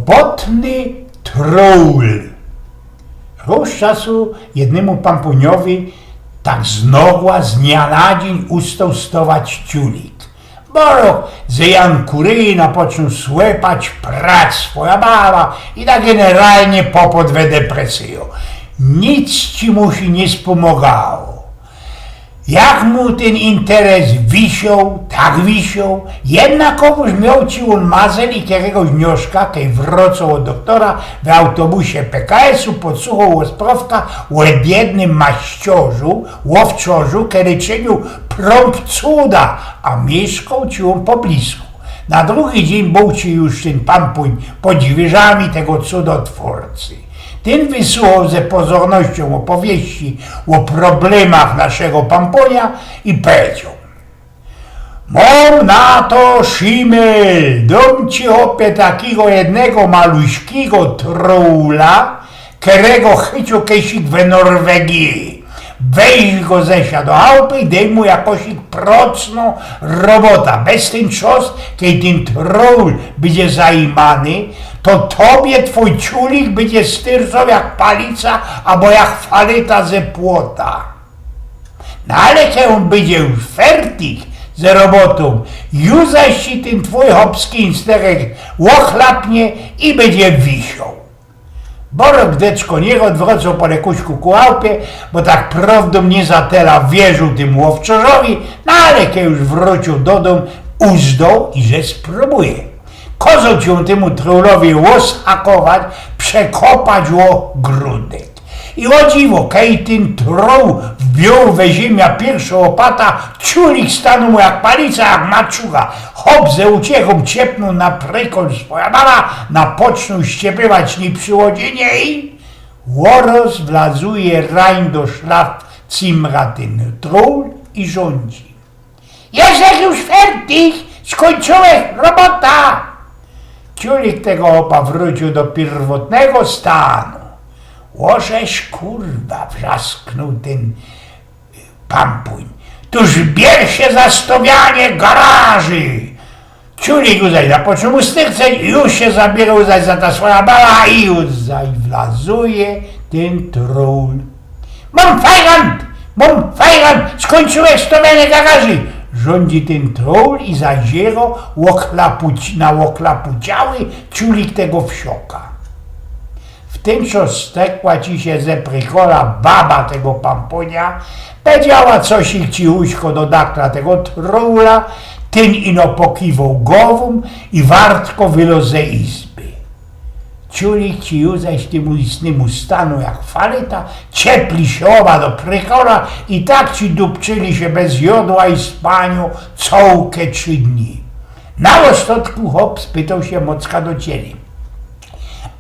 robotny troll. Róż czasu jednemu pampuniowi tak znogła z dnia na dzień ustał stować ciulik. Bo ze Jankury napoczął słepać prac swoja baba i tak generalnie popod we depresję. Nic ci mu się nie wspomagało. Jak mu ten interes wisiał, tak wisiał, jednakowoż miał ci on mazel i któregoś dniożka, kiedy wracał od doktora w autobusie PKS-u, podsłuchał Ostrowka o biednym maściorzu, łowczorzu, który czynił prąd cuda, a mieszkał ci on poblisku. Na drugi dzień był ci już ten pampuń pod drzwiami tego cudotwórcy. Ten wysłuchał ze pozornością opowieści o problemach naszego pampunia i powiedział: mam na to szimel, dom ci opie takiego jednego maluśkiego trolla, którego chycił kiedyś w Norwegii. Weź go zesia do chałupy i dej mu jakoś procną robota. Bez ten czas, kiedy ten troll będzie zajmany, to tobie twój ciulik będzie styrczał jak palica albo jak faleta ze płota. No ale kiedy on będzie już fertig z robotą, już zaś ci ten twój chłopski insterek ochlapnie i będzie wisiał. Borok deczko nie odwracał po lekuśku ku chałupie, bo tak prawdą nie zatela wierzył tym łowczarzowi, no ale kiedy już wrócił do domu, uzdał i że spróbuje. Kozał cię temu trollowi rozhakować, przekopać o grudek. I o dziwo, kiedy ten troll wbił we ziemię pierwsza łopata, ciulik stanął mu jak palica, jak maczuga. Hop ze uciechą ciepnął na prykol swoja mama, napocznął ściepywać nie przyłodzenie i łoros wlazuje rań do szlaf cimra ten troll i rządzi. Jesteś już fertig, skończyłeś robota. Ciulik tego opa wrócił do pierwotnego stanu. Łożeś kurwa, wrzasknął ten pampuń. Tuż bier się za stawianie garaży. Ciulik zaś zapoczął mu styrceć i już się zabierał zaś za ta swoja bala i już zaś wlazuje ten troll. Mam fajrant, skończyłeś stawianie garaży. Rządzi ten troll i zaziero na oklapuciały ciulik tego wsioka. W tym czas stekła ci się ze prykola baba tego pampunia, powiedziała coś ich cichuśko do dakla tego trolla, ten ino pokiwał głową i wartko wylazł ze izby. Ciulik ci już zaś temu istnemu stanu jak faleta, ciepli się oba do prykola i tak ci dupczyli się bez jodła i spaniu całkę 3 dni. Na ostatku hop spytał się Mocka do cieli.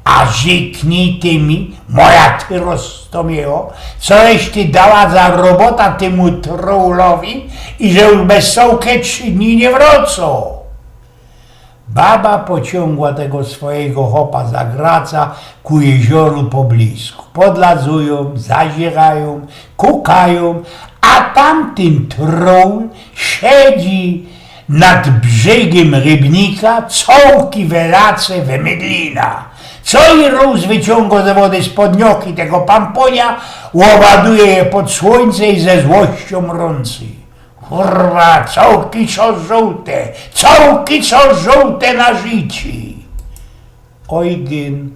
A rzeknij ty mi, moja ty roztomieło, coś ty dała za robota temu trollowi i że już bez całkę 3 dni nie wracał. Baba pociągła tego swojego chopa za graca ku jezioru poblisku. Podlazują, zazierają, kukają, a tamten troll siedzi nad brzegiem rybnika, całki welace we mydlina. Co i róz wyciąga ze wody spodnioki tego pampunia, łowaduje je pod słońce i ze złością mrący. Kurwa, całki co żółte na życi. Ojgyn